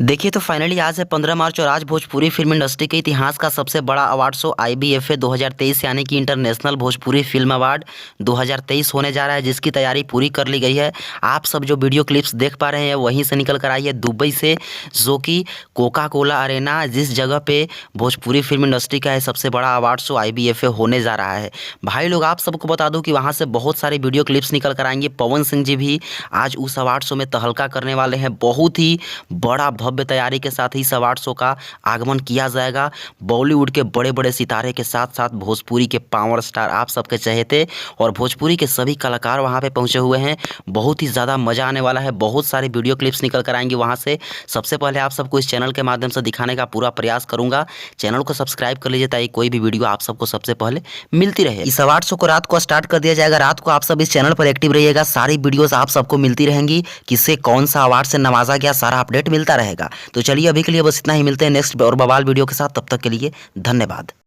देखिए तो फाइनली आज है 15 मार्च और आज भोजपुरी फिल्म इंडस्ट्री के इतिहास का सबसे बड़ा अवार्ड शो IBFA 2023 यानी कि इंटरनेशनल भोजपुरी फिल्म अवार्ड 2023 होने जा रहा है, जिसकी तैयारी पूरी कर ली गई है। आप सब जो वीडियो क्लिप्स देख पा रहे हैं वहीं से निकल कर आई है दुबई से, जो कि कोका कोला अरेना जिस जगह पे भोजपुरी फिल्म इंडस्ट्री का है सबसे बड़ा अवार्ड शो IBFA होने जा रहा है। भाई लोग, आप सबको बता दूँ कि वहाँ से बहुत सारे वीडियो क्लिप्स निकल कर आएंगे। पवन सिंह जी भी आज उस अवार्ड शो में तहलका करने वाले हैं। बहुत ही बड़ा भव्य तैयारी के साथ ही इस अवार्ड शो का आगमन किया जाएगा। बॉलीवुड के बड़े बड़े सितारे के साथ साथ भोजपुरी के पावर स्टार, आप सबके चहेते और भोजपुरी के सभी कलाकार वहां पे पहुंचे हुए हैं। बहुत ही ज़्यादा मज़ा आने वाला है। बहुत सारे वीडियो क्लिप्स निकल कर आएंगे वहां से। सबसे पहले आप सबको इस चैनल के माध्यम से दिखाने का पूरा प्रयास करूंगा। चैनल को सब्सक्राइब कर लीजिए ताकि कोई भी वीडियो आप सबको सबसे पहले मिलती रहे। इस अवार्ड शो को रात को स्टार्ट कर दिया जाएगा। रात को आप सब इस चैनल पर एक्टिव रहिएगा। सारी वीडियोस आप सबको मिलती रहेंगी। किससे कौन सा अवार्ड से नवाजा गया, सारा अपडेट मिलता रहेगा। तो चलिए अभी के लिए बस इतना ही। मिलते हैं नेक्स्ट और बवाल वीडियो के साथ। तब तक के लिए धन्यवाद।